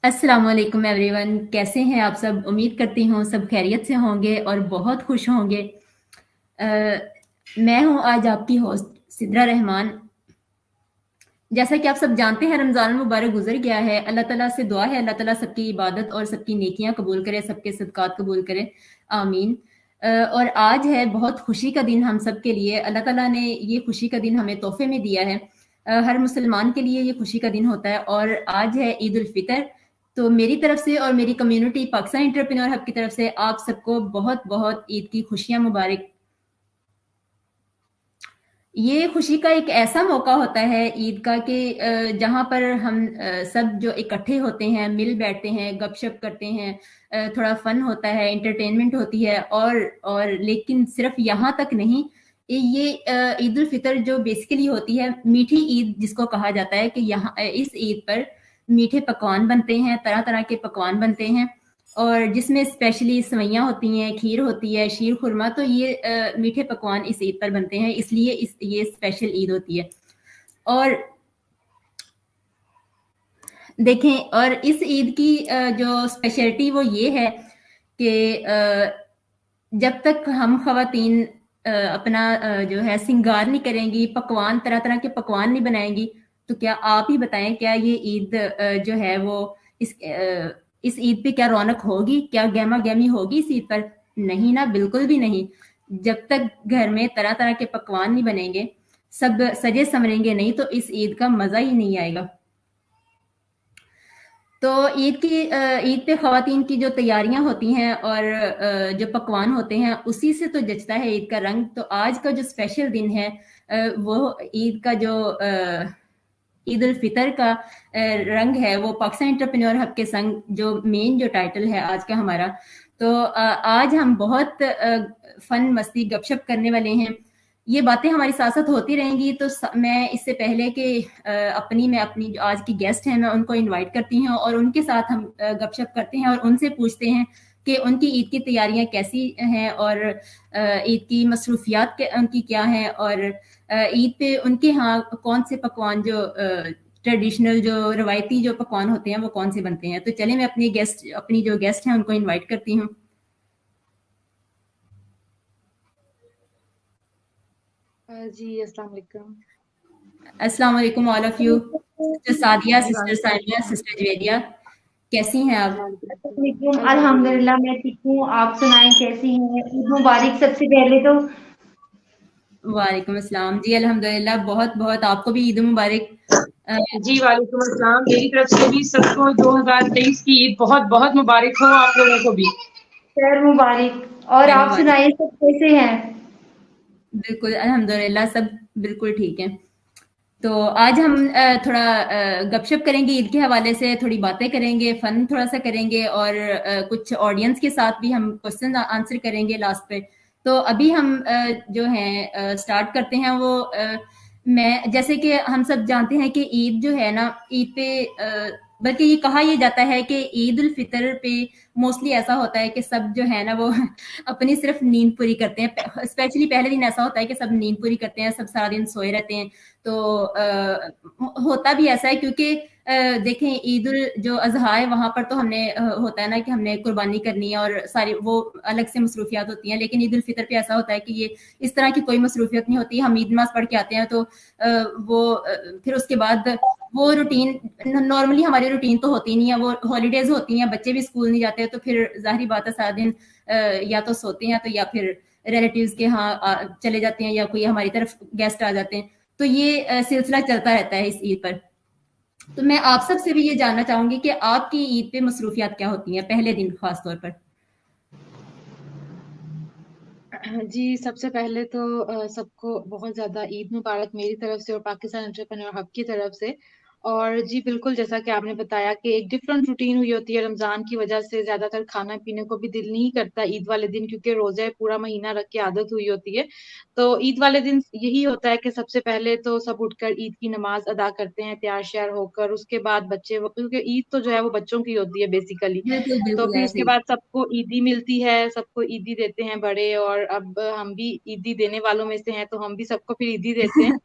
अस्सलामुअलैकुम एवरीवन, कैसे हैं आप सब? उम्मीद करती हूँ सब खैरियत से होंगे और बहुत खुश होंगे। मैं हूँ आज आपकी होस्ट सिद्रा रहमान। जैसा कि आप सब जानते हैं, रमज़ान मुबारक गुजर गया है। अल्लाह ताला से दुआ है अल्लाह ताला सबकी इबादत और सबकी नेकियां कबूल करे, सबके सदकात कबूल करे, आमीन। और आज है बहुत खुशी का दिन हम सब के लिए। अल्लाह ताला ने ये खुशी का दिन हमें तोहफे में दिया है। हर मुसलमान के लिए ये खुशी का दिन होता है और आज है ईद उल फितर। तो मेरी तरफ से और मेरी कम्युनिटी पाकिस्तान एंटरप्रेन्योर हब की तरफ से आप सबको बहुत बहुत ईद की खुशियां मुबारक। ये खुशी का एक ऐसा मौका होता है ईद का कि जहाँ पर हम सब जो इकट्ठे होते हैं, मिल बैठते हैं, गपशप करते हैं, थोड़ा फन होता है, एंटरटेनमेंट होती है। और लेकिन सिर्फ यहाँ तक नहीं, ये ईद उल फितर जो बेसिकली होती है मीठी ईद जिसको कहा जाता है, कि यहाँ इस ईद पर मीठे पकवान बनते हैं, तरह तरह के पकवान बनते हैं और जिसमें स्पेशली सवैयाँ होती हैं, खीर होती है, शीर खुरमा। तो ये मीठे पकवान इस ईद पर बनते हैं, इसलिए ये स्पेशल ईद होती है। और देखें, और इस ईद की जो स्पेशलिटी वो ये है कि जब तक हम खवातीन अपना जो है सिंगार नहीं करेंगी, पकवान तरह तरह के पकवान नहीं बनाएंगी, तो क्या आप ही बताएं, क्या ये ईद जो है वो इस ईद पे क्या रौनक होगी, क्या गहमा गहमी होगी इस ईद पर? नहीं ना, बिल्कुल भी नहीं। जब तक घर में तरह तरह के पकवान नहीं बनेंगे, सब सजे संवरेंगे नहीं, तो इस ईद का मजा ही नहीं आएगा। तो ईद पे खवातीन की जो तैयारियां होती हैं और जो पकवान होते हैं, उसी से तो जचता है ईद का रंग। तो आज का जो स्पेशल दिन है, वो ईद का जो ईद उल फितर का रंग है, वो पाकिस्तान एंटरप्रेन्योर हब के संग जो मेन जो टाइटल है आज का हमारा। तो आज हम बहुत फन मस्ती गपशप करने वाले हैं। ये बातें हमारी साथ साथ होती रहेंगी। तो मैं इससे पहले कि मैं अपनी जो आज की गेस्ट हैं मैं उनको इनवाइट करती हूँ और उनके साथ हम गपशप करते हैं और उनसे पूछते हैं कि उनकी ईद की तैयारियां कैसी हैं और ईद की मसरूफियात उनकी क्या हैं और ईद पे उनके यहाँ कौन से पकवान जो ट्रेडिशनल जो रवायती जो पकवान होते हैं वो कौन से बनते हैं। तो चले मैं अपनी जो गेस्ट हैं उनको इनवाइट करती हूँ। जी अस्सलाम वालेकुम। अस्सलाम वालेकुम all of you. Sister Sadia, sister Sania, sister Javedia, कैसी हैं आप? अल्हम्दुलिल्लाह मैं ठीक हूँ। आप सुनाएं कैसी हैं? ईद मुबारक सबसे पहले तो। वालेकुम अस्सलाम जी, अल्हम्दुलिल्लाह, बहुत बहुत आपको भी ईद मुबारक। जी वालेकुम अस्सलाम, मेरी तरफ से भी सबको 2023 की ईद बहुत बहुत मुबारक हो, आप लोगों को भी खैर मुबारक। और आप सुनाइए सब कैसे हैं? बिल्कुल अल्हम्दुलिल्लाह, सब बिल्कुल ठीक है। तो आज हम थोड़ा गपशप करेंगे, ईद के हवाले से थोड़ी बातें करेंगे, फन थोड़ा सा करेंगे और कुछ ऑडियंस के साथ भी हम क्वेश्चन आंसर करेंगे लास्ट पे। तो अभी हम जो है स्टार्ट करते हैं। वो मैं जैसे कि हम सब जानते हैं कि ईद जो है ना, ईद पे बल्कि ये कहा यह जाता है कि ईद उल फितर पे मोस्टली ऐसा होता है कि सब जो है ना वो अपनी सिर्फ नींद पूरी करते हैं। स्पेशली पहले दिन ऐसा होता है कि सब नींद पूरी करते हैं, सब सारा दिन सोए रहते हैं। तो होता भी ऐसा है क्योंकि देखें, ईद उल जो अजहा है वहां पर तो हमने होता है ना कि हमने कुर्बानी करनी है और सारी वो अलग से मसरूफियात होती हैं। लेकिन ईद उल फितर पे ऐसा होता है कि ये इस तरह की कोई मसरूफियत नहीं होती। हम ईद नमाज पढ़ के आते हैं तो फिर उसके बाद वो रूटीन, नॉर्मली हमारी रूटीन तो होती नहीं है, वो हॉलीडेज होती हैं, बच्चे भी स्कूल नहीं जाते, तो फिर जाहिर बात है सारा दिन या तो सोते हैं तो या फिर रिलेटिव्स के यहाँ चले जाते हैं या कोई हमारी तरफ गेस्ट आ जाते हैं। तो ये सिलसिला चलता रहता है इस ईद पर। तो मैं आप सब से भी ये जानना चाहूंगी कि आपकी ईद पे मसरूफियात क्या होती हैं पहले दिन खास तौर पर? जी सबसे पहले तो सबको बहुत ज़्यादा ईद मुबारक मेरी तरफ से और पाकिस्तान एंटरप्रेन्योर हब की तरफ से। और जी बिल्कुल, जैसा कि आपने बताया कि एक डिफरेंट रूटीन हुई होती है रमज़ान की वजह से, ज़्यादातर खाना पीने को भी दिल नहीं करता ईद वाले दिन, क्योंकि रोज़े पूरा महीना रख के आदत हुई होती है। तो ईद वाले दिन यही होता है कि सबसे पहले तो सब उठकर ईद की नमाज अदा करते हैं तैयार श्यार होकर। उसके बाद बच्चे, क्योंकि ईद तो जो है वो बच्चों की होती है बेसिकली, बिल्कुल तो बिल्कुल फिर ऐसे उसके ही। बाद सबको ईदी मिलती है, सबको ईदी देते हैं बड़े। और अब हम भी ईदी देने वालों में से हैं, तो हम भी सबको फिर ईदी देते हैं।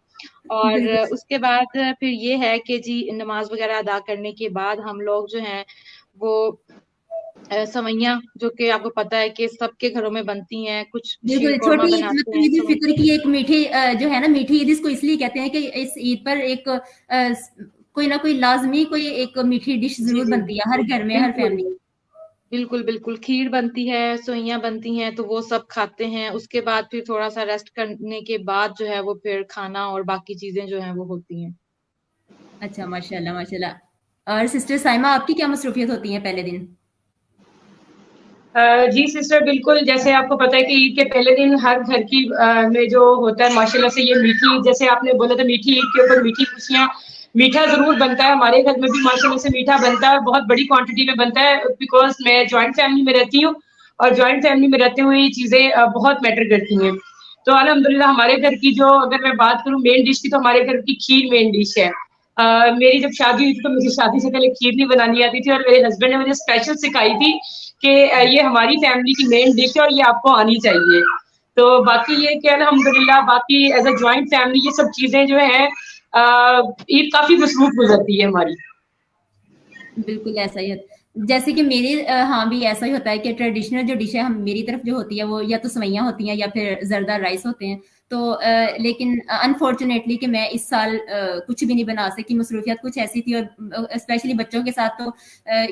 और उसके बाद फिर ये है कि जी नमाज वगैरह अदा करने के बाद हम लोग जो हैं वो सवैयां, जो कि आपको पता है कि सबके घरों में बनती हैं, कुछ शीर बिल्कुल कोरमा छोटी बनाते मतलब हैं ईद उल फितर की एक मीठी जो है ना, मीठी ईद इसको इसलिए कहते हैं कि इस ईद पर एक कोई ना कोई लाजमी कोई एक मीठी डिश जी जरूर जी बनती है हर घर में, हर बिल्कुल फैमिली। बिल्कुल बिल्कुल, खीर बनती है, सोइयां बनती हैं, तो वो सब खाते हैं। उसके बाद फिर थोड़ा सा रेस्ट करने के बाद जो है वो फिर खाना और बाकी चीजें जो हैं वो होती हैं। अच्छा, माशाल्लाह माशाल्लाह। और सिस्टर साइमा, आपकी क्या मसरूफियत होती है पहले दिन? जी सिस्टर, बिल्कुल जैसे आपको पता है कि ईद के पहले दिन हर घर की में जो होता है माशाल्लाह से ये मीठी, जैसे आपने बोला था मीठी ईद के ऊपर मीठी खुशियाँ, मीठा जरूर बनता है। हमारे घर में भी माशाल्लाह से मीठा बनता है, बहुत बड़ी क्वांटिटी में बनता है, बिकॉज मैं जॉइंट फैमिली में रहती हूँ और जॉइंट फैमिली में रहते हुए ये चीजें बहुत मैटर करती हैं। तो अल्हम्दुलिल्लाह हमारे घर की जो, अगर मैं बात करूँ मेन डिश की, तो हमारे घर की खीर मेन डिश है। मेरी जब शादी हुई थी तो मुझे शादी से पहले खीर नहीं बनानी आती थी, और मेरे हस्बैंड ने मुझे स्पेशल सिखाई थी कि ये हमारी फैमिली की मेन डिश है और ये आपको आनी चाहिए। तो बाकी ये कि अल्हम्दुलिल्लाह बाकी एज अ जॉइंट फैमिली ये सब चीजें जो है ईद काफी मसरूफ गुजरती है हमारी। बिल्कुल ऐसा ही होता है। जैसे कि मेरे हाँ भी ऐसा ही होता है कि ट्रेडिशनल जो डिश है हम मेरी तरफ जो होती है वो या तो सवैयां होती हैं या फिर जरदा राइस होते हैं। तो लेकिन अनफॉर्चुनेटली कि मैं इस साल कुछ भी नहीं बना सकी, मसरूफियत कुछ ऐसी थी, और स्पेशली बच्चों के साथ तो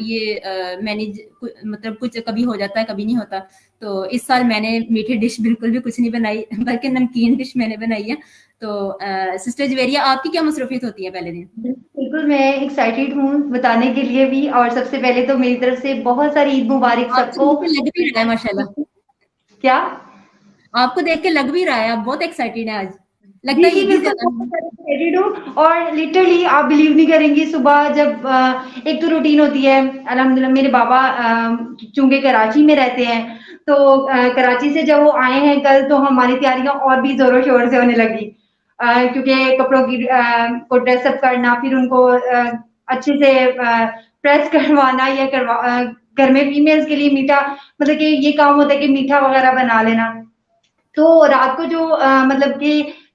ये मैनेज मतलब कुछ कभी हो जाता है कभी नहीं होता। तो इस साल मैंने मीठी डिश बिल्कुल भी कुछ नहीं बनाई, बल्कि नमकीन डिश मैंने बनाई है। तो सिस्टर जवेरिया, आपकी क्या मसरूफियत होती है पहले दिन? बिल्कुल, मैं एक्साइटेड हूँ बताने के लिए भी। और सबसे पहले तो मेरी तरफ से बहुत सारी ईद मुबारक आपको सबको। देख के लग भी रहा है माशाल्लाह, क्या? आपको देख के लग भी रहा है आप बहुत एक्साइटेड है आज, लगता जी है जी ईदी बिल्कुल, ज्यादा। बहुत एक्साइटेड हूँ। और लिटरली आप बिलीव नहीं करेंगी, सुबह जब एक तो रूटीन होती है अल्हम्दुलिल्लाह। मेरे बाबा चूंकि कराची में रहते हैं, तो कराची से जब वो आए हैं कल, तो हमारी तैयारियां और भी जोरों शोर से होने लगी, क्योंकि कपड़ों की को ड्रेसअप करना, फिर उनको अच्छे से प्रेस करवाना, या घर में फीमेल्स के लिए मीठा, मतलब कि ये काम होता है कि मीठा वगैरह बना लेना। तो रात को जो मतलब कि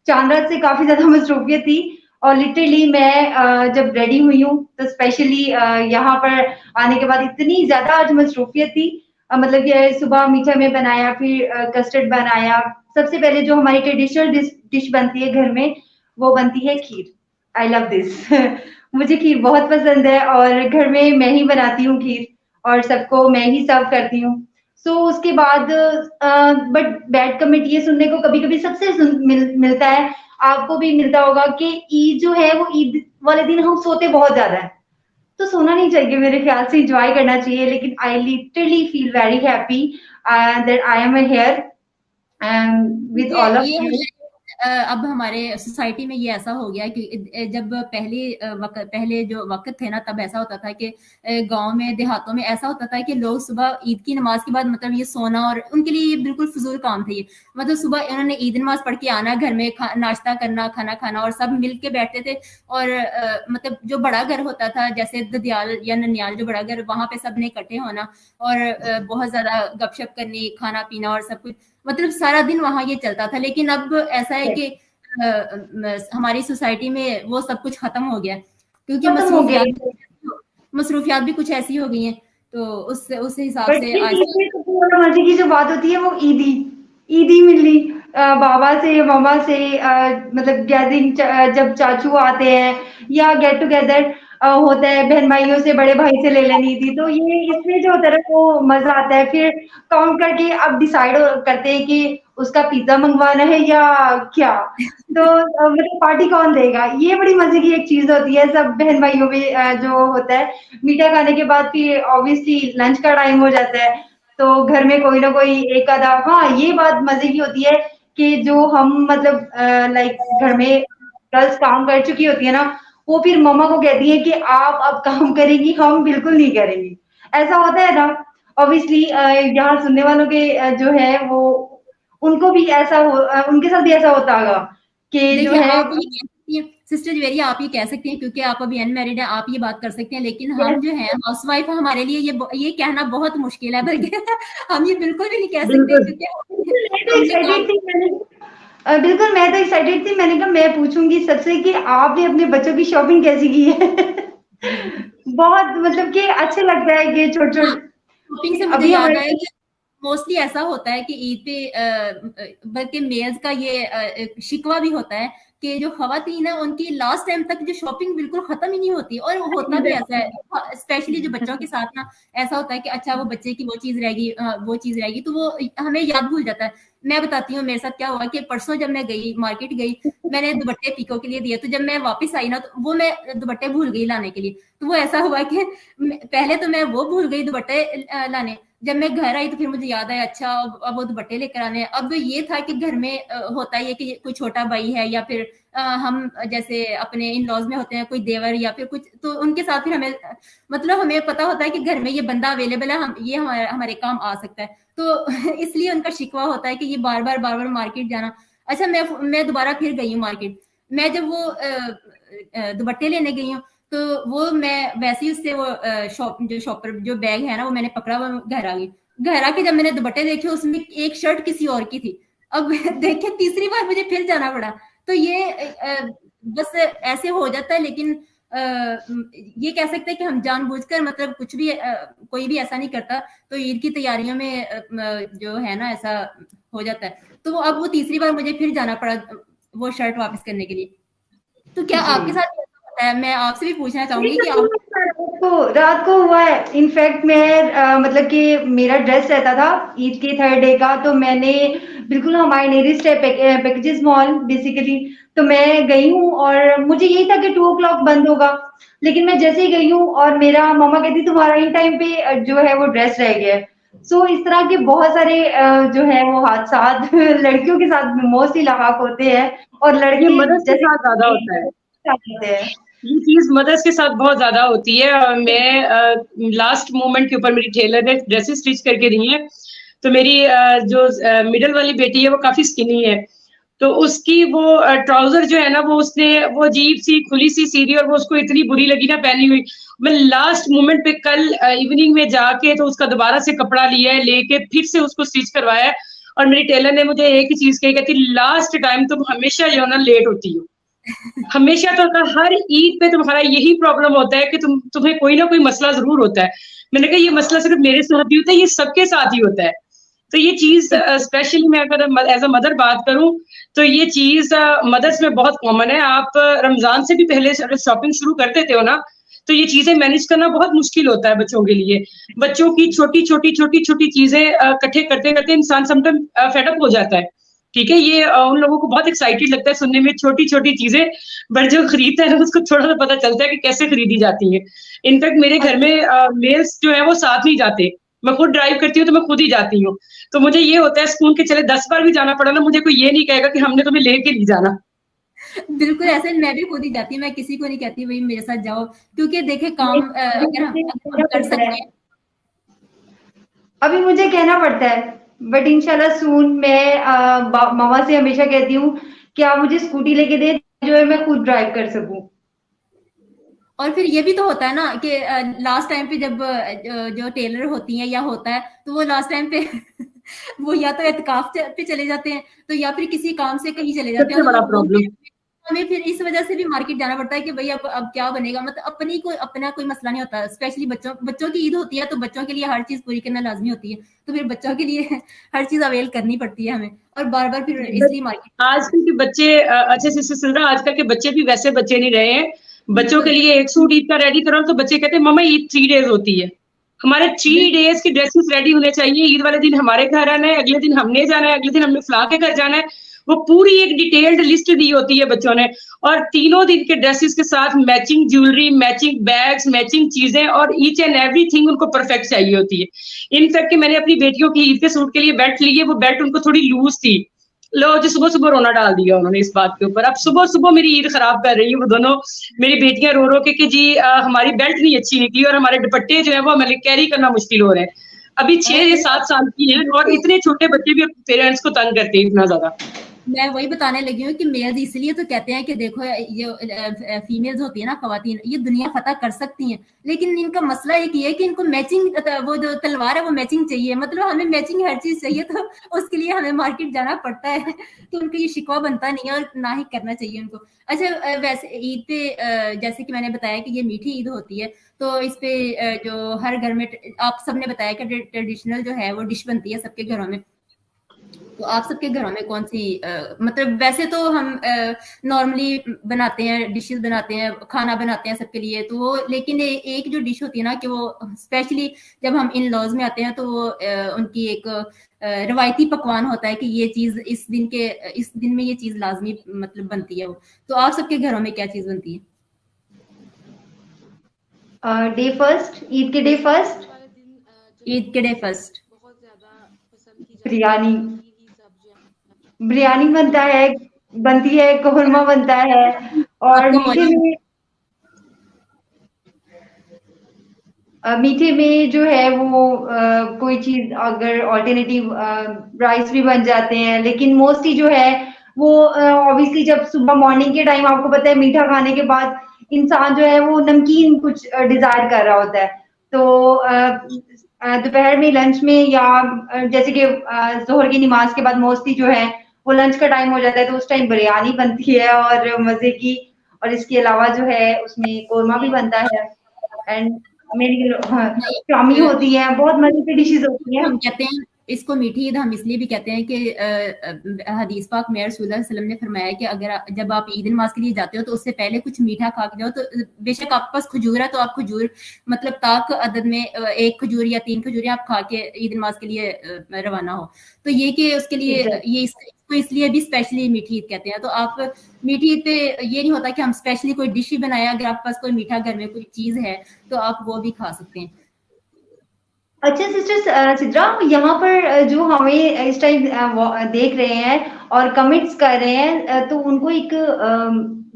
चांद रात से काफी ज्यादा मसरूफियत थी। और लिटरली मैं जब रेडी हुई हूँ, तो स्पेशली यहाँ पर आने के बाद इतनी ज्यादा आज मसरूफियत थी। मतलब कि सुबह मीठा में बनाया, फिर कस्टर्ड बनाया। सबसे पहले जो हमारी ट्रेडिशनल डिश बनती है घर में, वो बनती है खीर। आई लव दिस मुझे खीर बहुत पसंद है, और घर में मैं ही बनाती हूँ खीर, और सबको मैं ही सर्व करती हूँ। सो उसके बाद बट बैड कमेंट ये सुनने को कभी कभी सबसे मिलता है, आपको भी मिलता होगा, कि ईद जो है वो ईद वाले दिन हम सोते बहुत ज्यादा है। तो सोना नहीं चाहिए, मेरे ख्याल से इंजॉय करना चाहिए। लेकिन I literally feel very happy that I am here with all of ये यू। अब हमारे सोसाइटी में ये ऐसा हो गया कि जब पहले जो वक्त थे ना, तब ऐसा होता था कि गांव में देहातों में ऐसा होता था कि लोग सुबह ईद की नमाज के बाद मतलब ये सोना, और उनके लिए ये बिल्कुल फजूल काम था ये। मतलब सुबह उन्होंने ईद नमाज पढ़ के आना, घर में नाश्ता करना, खाना खाना, और सब मिल के बैठते थे। और मतलब जो बड़ा घर होता था, जैसे ददियाल या ननियाल जो बड़ा घर, वहां पे सबने इकट्ठे होना और बहुत ज्यादा गपशप करनी, खाना पीना और सब कुछ, मतलब सारा दिन वहां ये चलता था। लेकिन अब ऐसा है कि हमारी सोसाइटी में वो सब कुछ खत्म हो गया, क्योंकि खत्म हो गया। मसरूफियात भी कुछ ऐसी हो गई हैं। तो उस हिसाब बट से ये आज सबसे मजे की जो बात होती है वो ईदी, ईदी मिलनी, बाबा से मामा से, मतलब गैदरिंग, जब चाचू आते हैं, या गेट टुगेदर होता है बहन भाइयों से, बड़े भाई से ले लेनी थी। तो ये इसमें जो होता है वो मजा आता है। फिर काउंट करके अब डिसाइड करते हैं कि उसका पिज्जा मंगवाना है या क्या। तो मतलब पार्टी कौन देगा, ये बड़ी मजे की एक चीज होती है सब बहन भाइयों में जो होता है। मीठा खाने के बाद फिर ऑब्वियसली लंच का टाइम हो जाता है, तो घर में कोई ना कोई एक आधा, हाँ ये बात मजे की होती है कि जो हम मतलब लाइक घर में गर्ल्स काम कर चुकी होती है ना, वो फिर मम्मा को कहती है कि आप अब काम करेंगी, हम बिल्कुल नहीं करेंगी। ऐसा होता है ना। ऑब्वियसली यहाँ सुनने वालों के जो है वो, उनको भी ऐसा उनके साथ भी ऐसा होता होगा कि जो देखिए, है। आप ये कह सकती हैं सिस्टर जवेरिया, आप ये कह सकती हैं क्योंकि आप अभी अनमैरिड हैं, आप ये बात कर सकते हैं। लेकिन हम जो हैं हाउसवाइफ, हमारे लिए ये कहना बहुत मुश्किल है, बल्कि हम ये बिल्कुल भी नहीं कह सकते, बिल्कुल क्योंकि मैं तो हमने एक्साइटेड काम थी। बिल्कुल, मैं तो एक्साइटेड थी। मैंने कहा मैं पूछूंगी सबसे कि आपने अपने बच्चों की शॉपिंग कैसी की है। बहुत मतलब कि अच्छा लगता है कि छोटे हाँ, शॉपिंग छोटे से मुझे अभी याद हमारे आया कि मोस्टली ऐसा होता है कि ईद पे बल्कि मेल्स का ये शिकवा भी होता है कि जो खवातीन है उनकी लास्ट टाइम तक जो शॉपिंग बिल्कुल खत्म ही नहीं होती, और होता भी ऐसा है स्पेशली जो बच्चों के साथ ना ऐसा होता है कि अच्छा वो बच्चे की वो चीज रहेगी, वो चीज रहेगी, तो वो हमें याद भूल जाता है। मैं बताती हूँ मेरे साथ क्या हुआ कि परसों जब मैं गई मार्केट गई, मैंने दुपट्टे पीको के लिए दिए, तो जब मैं वापस आई ना तो वो मैं दुपट्टे भूल गई लाने के लिए। तो वो ऐसा हुआ कि पहले तो मैं वो भूल गई दुपट्टे लाने, जब मैं घर आई तो फिर मुझे याद आया अच्छा अब वो दुपट्टे लेकर आने। अब ये था कि घर में होता है कि कोई छोटा भाई है या फिर हम जैसे अपने इन लॉज में होते हैं कोई देवर या फिर कुछ, तो उनके साथ फिर हमें मतलब हमें पता होता है कि घर में ये बंदा अवेलेबल है, हम ये हमारे काम आ सकता है, तो इसलिए उनका शिकवा होता है कि ये बार बार मार्केट जाना। अच्छा मैं दोबारा फिर गई हूँ मार्केट। मैं जब वो दुपट्टे लेने गई हूँ तो वो मैं वैसे ही उससे वो शॉपर जो बैग है ना वो मैंने पकड़ा, वो घर आ गई। घर आके जब मैंने दुपट्टे देखे उसमें एक शर्ट किसी और की थी। अब देखे तीसरी बार मुझे फिर जाना पड़ा। तो ये बस ऐसे हो जाता है, लेकिन ये कह सकते हैं कि हम जानबूझकर मतलब कुछ भी कोई भी ऐसा नहीं करता। तो ईद की तैयारियों में जो है ना ऐसा हो जाता है। तो अब वो तीसरी बार मुझे फिर जाना पड़ा वो शर्ट वापस करने के लिए। तो क्या आपके साथ मैं आपसे भी पूछना चाहूंगी कि आप रात को हुआ है। इनफैक्ट मैं मतलब कि मेरा ड्रेस रहता था ईद के 3rd डे का, तो मैंने बिल्कुल हमारे नियरेस्ट है पैकेजेस मॉल बेसिकली, तो मैं गई हूँ और मुझे यही था कि 2 o'clock बंद होगा। लेकिन मैं जैसे ही गई हूँ और मेरा मामा कहती तुम्हारा इन टाइम पे जो है वो ड्रेस रह गया है। सो इस तरह के बहुत सारे जो है वो हादसात लड़कियों के साथ मोस्टली लाक होते हैं, और ये लड़के मदर्स के साथ ज्यादा होता है। ये चीज मदर्स के साथ बहुत ज्यादा होती है। मैं लास्ट मोमेंट के ऊपर मेरी टेलर ने ड्रेसेस स्टिच करके दी हैं, तो मेरी जो मिडल वाली बेटी है वो काफी स्किनी है, तो उसकी वो ट्राउजर जो है ना वो उसने वो अजीब सी खुली सी सीधी और वो उसको इतनी बुरी लगी ना पहनी हुई। मैं लास्ट मोमेंट पे कल इवनिंग में जाके तो उसका दोबारा से कपड़ा लिया है, लेके फिर से उसको स्टिच करवाया है। और मेरी टेलर ने मुझे एक ही चीज कही, कहती लास्ट टाइम तुम हमेशा जो है ना लेट होती हो, हमेशा। तो हर ईद पे तुम्हारा यही प्रॉब्लम होता है कि तुम्हें कोई ना कोई मसला जरूर होता है। मैंने कहा ये मसला सिर्फ मेरे साथ ही होता है, ये सबके साथ ही होता है। तो ये चीज स्पेशली मैं अगर एज अ मदर बात करूं तो ये चीज मदर्स में बहुत कॉमन है। आप रमजान से भी पहले अगर शॉपिंग शुरू कर देते हो ना तो ये चीजें मैनेज करना बहुत मुश्किल होता है बच्चों के लिए। बच्चों की छोटी छोटी चीजें इकट्ठे करते करते इंसान समटाइम फेडअप हो जाता है। ठीक है, ये उन लोगों को बहुत एक्साइटेड लगता है सुनने में छोटी छोटी चीजें, बट जो खरीदता है ना उसको थोड़ा सा पता चलता है कि कैसे खरीदी जाती है। इनफैक्ट मेरे घर में मेल्स जो है वो साथ नहीं जाते, मैं खुद ड्राइव करती हूँ तो मैं खुद ही जाती हूँ। तो मुझे ये होता है स्कूल के चले 10 बार भी जाना पड़ा ना, मुझे कोई ये नहीं कहेगा कि हमने तुम्हें लेके नहीं जाना। बिल्कुल ऐसे मैं भी खुद ही जाती हूँ, मैं किसी को नहीं कहती भाई मेरे साथ जाओ, क्योंकि देखे काम अगर हम कर सकते हैं। अभी मुझे कहना पड़ता है, बट इंशाल्लाह सून मैं मामा से हमेशा कहती हूँ कि आप मुझे स्कूटी लेके दे जो है मैं खुद ड्राइव कर सकूं। और फिर ये भी तो होता है ना कि लास्ट टाइम पे जब जो टेलर होती है या होता है तो वो लास्ट टाइम पे वो या तो एतकाफ पे चले जाते हैं तो या फिर किसी काम से कहीं चले जाते हैं। सबसे बड़ा प्रॉब्लम हमें फिर इस वजह से भी मार्केट जाना पड़ता है कि भाई अब क्या बनेगा। मतलब अपना कोई मसला नहीं होता। स्पेशली बच्चों की ईद होती है तो बच्चों के लिए हर चीज पूरी करना लाजमी होती है, तो फिर बच्चों के लिए हर चीज अवेल करनी पड़ती है हमें, और बार बार फिर इसलिए मार्केट। आजकल के बच्चे अच्छे से सिलसिला, आजकल के बच्चे भी वैसे बच्चे नहीं रहे हैं। बच्चों के लिए एक सूट ईद का रेडी करो तो बच्चे कहते हैं मम्मा ईद 3 डेज होती है, हमारे 3 डेज की ड्रेसेस रेडी होने चाहिए। ईद वाले दिन हमारे घर आना है, अगले दिन हमने जाना है, अगले दिन हमने फला के घर जाना है। वो पूरी एक डिटेल्ड लिस्ट दी होती है बच्चों ने, और तीनों दिन के ड्रेसेस के साथ matching jewellery, matching bags, matching चीजें, और ईच एंड एवरीथिंग उनको परफेक्ट चाहिए होती है। इनफैक्ट मैंने अपनी बेटियों की ईद के सूट के लिए बेल्ट लिए, वो बेल्ट उनको थोड़ी लूज थी, लो जो सुबह सुबह रोना डाल दिया उन्होंने इस बात के ऊपर। अब सुबह सुबह मेरी ईद खराब कर रही है वो दोनों मेरी बेटियां रो रो के कि जी हमारी बेल्ट नहीं अच्छी निकली और हमारे दुपट्टे जो है वो हमें कैरी करना मुश्किल हो रहे हैं। अभी 6 या 7 साल की हैं और इतने छोटे बच्चे भी पेरेंट्स को तंग करते हैं इतना ज्यादा। मैं वही बताने लगी हूँ कि मेल्स इसलिए तो कहते हैं कि देखो ये फीमेल्स होती है ना, खवातीन, ये दुनिया फतह कर सकती हैं, लेकिन इनका मसला एक ये है कि इनको मैचिंग, वो जो तलवार है वो मैचिंग चाहिए, मतलब हमें मैचिंग हर चीज चाहिए, तो उसके लिए हमें मार्केट जाना पड़ता है, तो उनको ये शिकवा बनता नहीं है और ना ही करना चाहिए उनको। अच्छा, वैसे ईद पे जैसे कि मैंने बताया कि ये मीठी ईद होती है, तो इस पे जो हर घर में, आप सबने बताया कि ट्रेडिशनल जो है वो डिश बनती है सबके घरों में, तो आप सबके घरों में कौन सी मतलब वैसे तो हम नॉर्मली बनाते हैं, डिशेस बनाते हैं, खाना बनाते हैं सबके लिए, तो वो लेकिन एक जो डिश होती है ना कि वो स्पेशली जब हम इन लॉज में आते हैं तो वो उनकी एक रवायती पकवान होता है कि ये चीज इस दिन में ये चीज लाजमी मतलब बनती है वो। तो आप सबके घरों में क्या चीज बनती है? डे फर्स्ट, ईद के डे फर्स्ट, ईद के डे फर्स्ट बिरयानी, बिरयानी बनती है, कौरमा बनता है, और मीठे में जो है वो कोई चीज अगर ऑल्टरनेटिव राइस भी बन जाते हैं, लेकिन मोस्टली जो है वो ऑब्वियसली जब सुबह मॉर्निंग के टाइम आपको पता है मीठा खाने के बाद इंसान जो है वो नमकीन कुछ डिजायर कर रहा होता है, तो दोपहर में लंच में या जैसे कि जोहर की नमाज के बाद मोस्टली जो है वो लंच का टाइम हो जाता है, तो उस टाइम बिरयानी बनती है और मजे की, और इसके अलावा जो है उसमें कौरमा भी बनता है, एंड मेरी शामी होती है, बहुत मजे की डिशेज होती हैं। हम कहते हैं इसको मीठी ईद हम इसलिए भी कहते हैं कि हदीस पाक में रसूलुल्लाह सल्लल्लाहु अलैहि वसल्लम ने फरमाया कि अगर जब आप ईद नमाज के लिए जाते हो तो उससे पहले कुछ मीठा खा के जाओ, तो बेशक आपके पास खजूर है तो आप खजूर मतलब ताक अदद में 1 खजूर या 3 खजूर आप खा के ईद नमाज के लिए रवाना हो, तो ये कि उसके लिए ये इसको इसलिए भी स्पेशली मीठी ईद कहते हैं। तो आप मीठी ईद पे ये नहीं होता कि हम स्पेशली कोई डिश ही बनाया, अगर आपके पास कोई मीठा घर में कोई चीज है तो आप वो भी खा सकते हैं। अच्छा सिस्टर सिद्रा, यहाँ पर जो हमें इस टाइम देख रहे हैं और कमेंट्स कर रहे हैं, तो उनको एक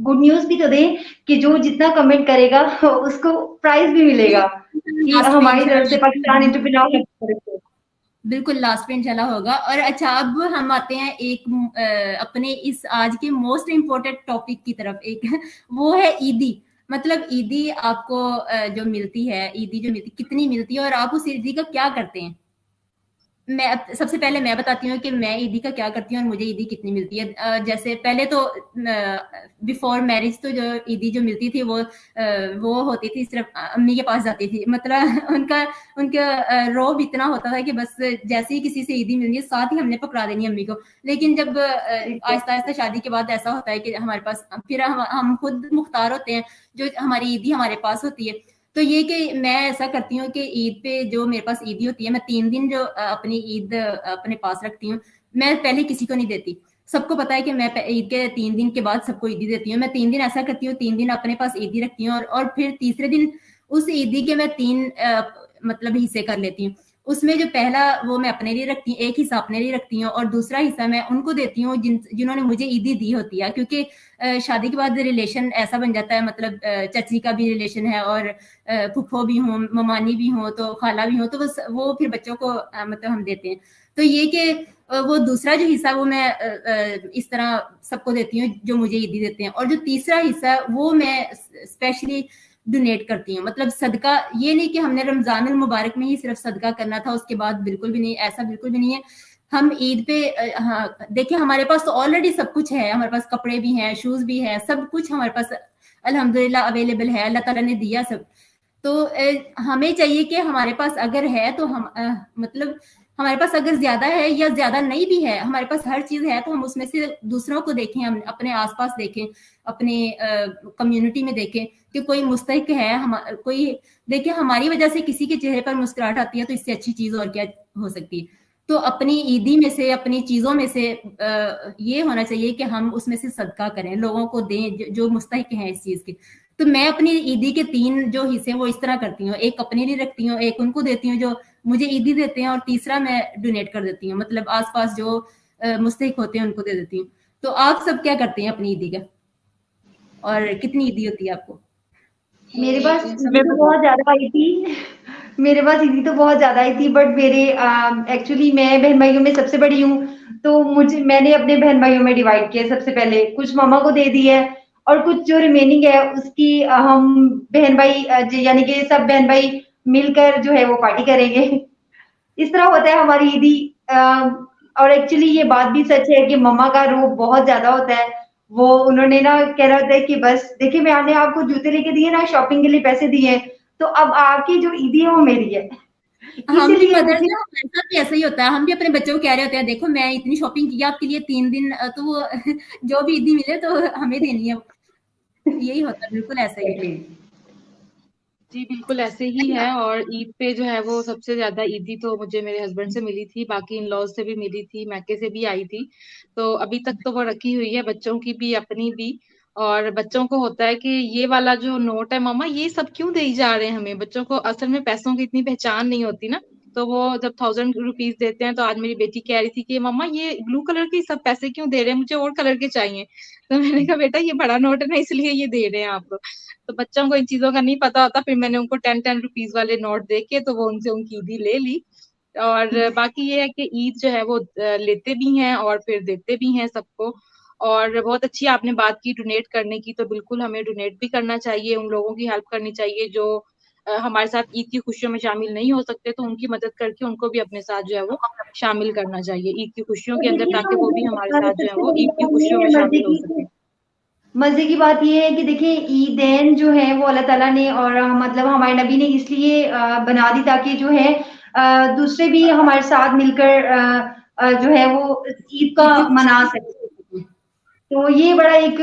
गुड न्यूज भी तो दें कि जो जितना कमेंट करेगा उसको प्राइज भी मिलेगा, कि हमारी तरफ से, पाकिस्तान एंटरप्रेन्योर की तरफ से। बिल्कुल लास्ट पे इंशाल्लाह होगा। और अच्छा, अब हम आते हैं एक अपने इस आज के मोस्ट इम्पोर्टेंट टॉपिक की तरफ, एक वो है ईदी। मतलब ईदी आपको जो मिलती है, ईदी जो मिलती कितनी मिलती है और आप उस ईदी का क्या करते हैं? मैं सबसे पहले मैं बताती हूँ कि मैं ईदी का क्या करती हूँ और मुझे ईदी कितनी मिलती है। जैसे पहले तो बिफोर मैरिज तो जो ईदी जो मिलती थी वो होती थी सिर्फ अम्मी के पास जाती थी, मतलब उनका रौब इतना होता था कि बस जैसे ही किसी से ईदी मिलनी है साथ ही हमने पकड़ा देनी अम्मी को। लेकिन जब आहिस्ता आहिस्ता शादी के बाद ऐसा होता है कि हमारे पास फिर हम खुद मुख्तार होते हैं, जो हमारी ईदी हमारे पास होती है। तो ये कि मैं ऐसा करती हूँ कि ईद पे जो मेरे पास ईदी होती है, मैं 3 दिन जो अपनी ईद अपने पास रखती हूँ, मैं पहले किसी को नहीं देती। सबको पता है कि मैं ईद के 3 दिन के बाद सबको ईदी देती हूँ। मैं 3 दिन ऐसा करती हूँ, 3 दिन अपने पास ईदी रखती हूँ और फिर तीसरे दिन उस ईदी के मैं 3 मतलब हिस्से कर लेती हूँ। उसमें जो पहला वो मैं अपने लिए रखती हूँ, एक हिस्सा अपने लिए रखती हूँ और दूसरा हिस्सा मैं उनको देती हूँ जिन्होंने मुझे ईदी दी होती है। क्योंकि शादी के बाद रिलेशन ऐसा बन जाता है, मतलब चची का भी रिलेशन है और फुफो भी हो, ममानी भी हो, तो खाला भी हो, तो बस वो फिर बच्चों को मतलब हम देते हैं। तो ये कि वो दूसरा जो हिस्सा वो मैं इस तरह सबको देती हूँ जो मुझे ईदी देते हैं, और जो तीसरा हिस्सा वो मैं स्पेशली डोनेट करती हूँ। मतलब सदका, ये नहीं कि हमने रमजान मुबारक में ही सिर्फ सदका करना था, उसके बाद बिल्कुल भी नहीं, ऐसा बिल्कुल भी नहीं है। हम ईद पे हाँ देखिए, हमारे पास तो ऑलरेडी सब कुछ है, हमारे पास कपड़े भी हैं, शूज भी है, सब कुछ हमारे पास अल्हम्दुलिल्लाह अवेलेबल है, अल्लाह ताला ने दिया सब। तो हमें चाहिए कि हमारे पास अगर है तो हम मतलब हमारे पास अगर ज्यादा है या ज्यादा नहीं भी है, हमारे पास हर चीज है, तो हम उसमें से दूसरों को देखें, हम अपने आसपास देखें, अपने कम्युनिटी में देखें कि कोई मुस्तहिक है, कोई देखिए हमारी वजह से किसी के चेहरे पर मुस्कुराहट आती है, तो इससे अच्छी चीज और क्या हो सकती है। तो अपनी ईदी में से, अपनी चीजों में से ये होना चाहिए कि हम उसमें से सदका करें, लोगों को दें जो मुस्तहिक हैं इस चीज के। तो मैं अपनी ईदी के 3 जो हिस्से वो इस तरह करती हूँ, एक अपने लिए रखती हूँ, एक उनको देती हूँ जो मुझे ईदी देते हैं, और तीसरा मैं डोनेट कर देती हूँ, मतलब आसपास जो मुस्तहिक होते हैं उनको दे देती हूँ। तो आप सब क्या करते हैं अपनी ईदी का, और कितनी ईदी होती है आपको? मेरे पास ईदी तो बहुत ज्यादा आई थी, मेरे पास ईदी तो बहुत ज्यादा आई थी, बट मेरे एक्चुअली मैं बहन भाइयों में सबसे बड़ी हूँ, तो मैंने अपने बहन भाइयों में डिवाइड किया। सबसे पहले कुछ मामा को दे दी है और कुछ जो रिमेनिंग है उसकी हम बहन भाई यानी कि सब बहन भाई मिलकर जो है वो पार्टी करेंगे। इस तरह होता है हमारी ईदी। और एक्चुअली ये बात भी सच है कि मम्मा का रोब बहुत ज्यादा होता है। वो उन्होंने ना कह रहा होता है कि बस देखिए मैंने आपको जूते लेके दिए ना, शॉपिंग के लिए पैसे दिए, तो अब आपकी जो ईदी है वो मेरी है। हम भी इसीलिए मदर्स मुझे हैं, हमारे साथ भी ऐसा ही होता है। हम भी अपने बच्चों को कह रहे होते हैं, देखो मैं इतनी शॉपिंग की आपके लिए 3 दिन, तो वो जो भी ईदी मिले तो हमें देनी है। यही होता है, बिल्कुल ऐसा ही है। जी बिल्कुल ऐसे ही है। और ईद पे जो है वो सबसे ज्यादा ईदी तो मुझे मेरे हस्बैंड से मिली थी, बाकी इन लॉज से भी मिली थी, मैके से भी आई थी। तो अभी तक तो वो रखी हुई है, बच्चों की भी अपनी भी। और बच्चों को होता है कि ये वाला जो नोट है मम्मा ये सब क्यों दे जा रहे हैं हमें। बच्चों को असल में पैसों की इतनी पहचान नहीं होती ना। तो वो जब 1000 रुपीज देते हैं, तो आज मेरी बेटी कह रही थी कि मम्मा ये ब्लू कलर के सब पैसे क्यों दे रहे हैं, मुझे और कलर के चाहिए। तो मैंने कहा बेटा ये बड़ा नोट है ना, इसलिए ये दे रहे हैं आप। तो बच्चों को इन चीजों का नहीं पता होता। फिर मैंने उनको 10-10 रुपीज वाले नोट दे के तो वो उनसे उनकी ईदी ले ली। और बाकी ये है कि ईद जो है वो लेते भी हैं और फिर देते भी हैं सबको। और बहुत अच्छी आपने बात की डोनेट करने की, तो बिल्कुल हमें डोनेट भी करना चाहिए, उन लोगों की हेल्प करनी चाहिए जो हमारे साथ ईद की खुशियों में शामिल नहीं हो सकते, तो उनकी मदद करके उनको भी अपने साथ जो है वो शामिल करना चाहिए ईद की खुशियों तो के अंदर, देखिए ताकि वो भी हमारे साथ जो है सबसे वो बड़ी ईद की बात ये खुशियों है में शामिल हो सके। मजे की बात ये है कि देखिए ईदैन जो है वो अल्लाह ताला ने और मतलब हमारे नबी ने इसलिए बना दी ताकि जो है दूसरे भी हमारे साथ मिलकर जो है वो ईद का ईद की खुशी मना सके। तो ये बड़ा एक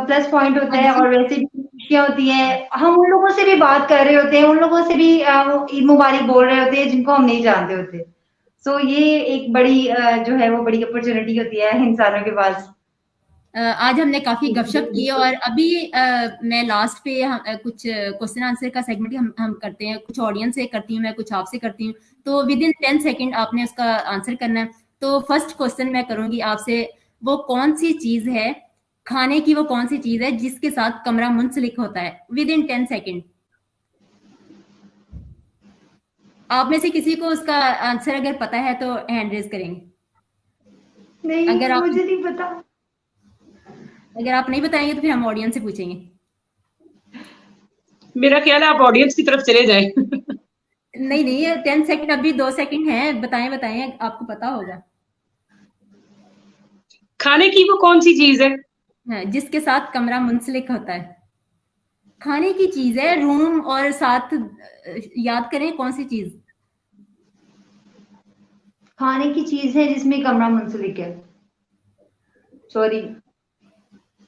प्लस पॉइंट होता हाँ है। जी। और वैसे भी खुशियाँ होती हैं, हम उन लोगों से भी बात कर रहे होते हैं, उन लोगों से भी वो ईद मुबारक बोल रहे होते हैं जिनको हम नहीं जानते होते। सो ये एक बड़ी जो है वो बड़ी अपॉर्चुनिटी होती है इंसानों के पास। आज हमने काफी गपशप की और अभी मैं लास्ट पे कुछ क्वेश्चन आंसर का सेगमेंट हम करते हैं। कुछ ऑडियंस से करती हूँ मैं, कुछ आपसे करती हूँ। तो विद इन 10 सेकेंड आपने उसका आंसर करना है। तो फर्स्ट क्वेश्चन मैं करूंगी आपसे, वो कौन सी चीज है, खाने की वो कौन सी चीज है जिसके साथ कमरा मुंसलिक होता है? विद इन 10 सेकेंड आप में से किसी को उसका आंसर अगर पता है तो हैंड रेज करेंगे। नहीं अगर आप मुझे नहीं पता। अगर आप नहीं बताएंगे तो फिर हम ऑडियंस से पूछेंगे। मेरा ख्याल है आप ऑडियंस की तरफ चले जाए। नहीं नहीं 10 सेकंड, अभी 2 सेकंड है, बताएं बताएं, आपको पता होगा। खाने की वो कौन सी चीज है? हाँ, जिसके साथ कमरा मुंसलिक होता है। खाने की चीज है, रूम और साथ याद करें कौन सी चीज। खाने की चीज है जिसमें कमरा मुंसलिक है। सॉरी।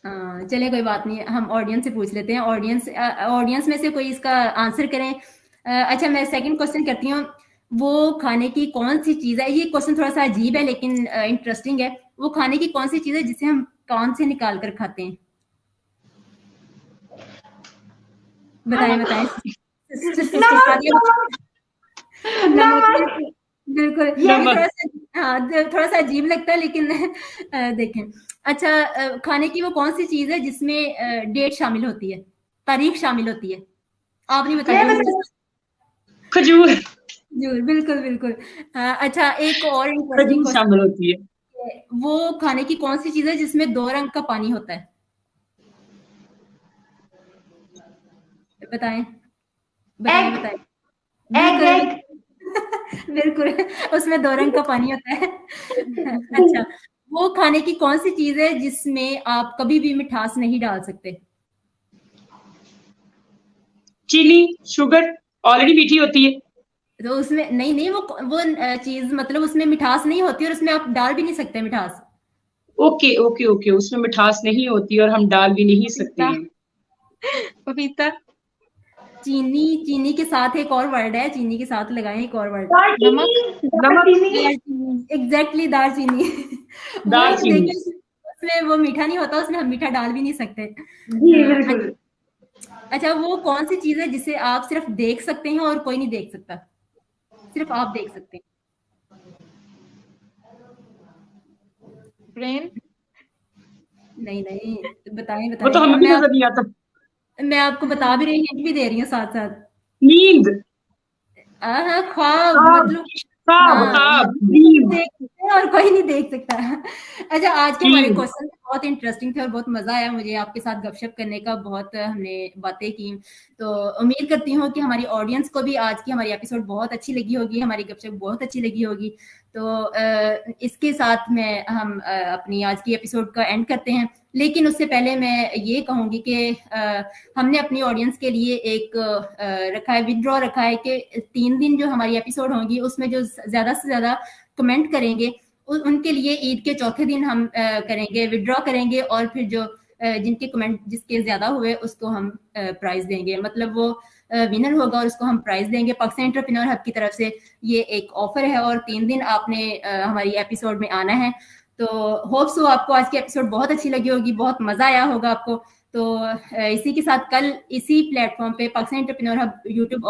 चलिए कोई बात नहीं, हम ऑडियंस से पूछ लेते हैं। ऑडियंस में से कोई इसका आंसर करें। अच्छा मैं सेकंड क्वेश्चन करती हूँ। वो खाने की कौन सी चीज है, ये क्वेश्चन थोड़ा सा अजीब है लेकिन इंटरेस्टिंग है। वो खाने की कौन सी चीज है जिसे हम कान से निकाल कर खाते हैं? बताएं बताएं। बिल्कुल ये थोड़ा सा अजीब लगता है लेकिन देखें। अच्छा खाने की वो कौन सी चीज है जिसमें डेट शामिल होती है, तारीख शामिल होती है? आप नहीं बताइए। खजूर। खजूर, बिल्कुल बिल्कुल। अच्छा एक और इंटरेस्टिंग क्वेश्चन शामिल होती है। वो खाने की कौन सी चीज है जिसमें 2 रंग का पानी होता है? बताएं बताएं बताएं। बिल्कुल बिल्कुल उसमें 2 रंग का पानी होता है। अच्छा वो खाने की कौन सी चीज है जिसमें आप कभी भी मिठास नहीं डाल सकते? चीनी, शुगर ऑलरेडी मीठी होती है। तो उसमें नहीं नहीं वो चीज मतलब उसमें मिठास नहीं होती और उसमें आप डाल भी नहीं सकते मिठास। ओके ओके ओके, उसमें मिठास नहीं होती और हम डाल भी नहीं सकते हैं। पपीता। चीनी के साथ एक और वर्ड है, चीनी के साथ लगाएं एक और वर्ड। नमक। एग्जैक्टली दालचीनी। दालचीनी उसमें वो मीठा नहीं होता, उसमें हम मीठा डाल भी नहीं सकते। अच्छा वो कौन सी चीज है जिसे आप सिर्फ देख सकते हैं और कोई नहीं देख सकता, सिर्फ आप देख सकते हैं? ब्रेन। नहीं नहीं बताएं वो तो हमें भी नजर नहीं आता। मैं आपको बता भी रही हूँ, हिंट भी दे रही हूँ साथ साथ। नींद। ख्वाब, मतलब देख सकते हैं और कोई नहीं देख सकता। अच्छा, आज के हमारे क्वेश्चन बहुत इंटरेस्टिंग थे और बहुत मजा आया मुझे आपके साथ गपशप करने का, बहुत हमने बातें की। तो उम्मीद करती हूँ कि हमारी ऑडियंस को भी आज की हमारी एपिसोड बहुत अच्छी लगी होगी, हमारी गपशप बहुत अच्छी लगी होगी। तो इसके साथ में हम अपनी आज की एपिसोड का एंड करते हैं। लेकिन उससे पहले मैं ये कहूँगी कि हमने अपनी ऑडियंस के लिए एक रखा है, विड्रॉ रखा है कि 3 दिन जो हमारी एपिसोड होंगी उसमें जो ज़्यादा से ज़्यादा कमेंट करेंगे उनके लिए ईद के चौथे दिन हम करेंगे, विड्रॉ करेंगे, और फिर जो जिनके कमेंट जिसके ज़्यादा हुए उसको हम प्राइज़ देंगे। मतलब वो विनर होगा और उसको हम प्राइज़ देंगे। पाकिस्तान एंटरप्रेन्योर हब की तरफ से ये एक ऑफर है और 3 दिन आपने हमारी एपिसोड में आना है। तो होप सो आपको आज की एपिसोड बहुत अच्छी लगी होगी, बहुत मजा आया होगा आपको। तो इसी के साथ कल इसी प्लेटफॉर्म पे Pakistan entrepreneur hub YouTube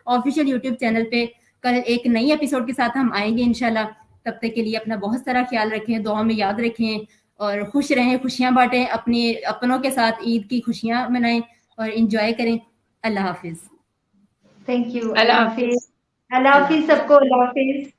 official YouTube channel पे कल एक नई एपिसोड के साथ हम आएंगे इंशाल्लाह। तब तक के लिए अपना बहुत सारा ख्याल रखें, दुआ में याद रखें और खुश रहें, खुशियां बांटें, अपने अपनों के साथ ईद की खुशियां मनाएं और इंजॉय करें। अल्लाह हाफिज। Thank you. अल्लाह हाफिज। अल्लाह हाफिज सबको। अल्लाह हाफिज।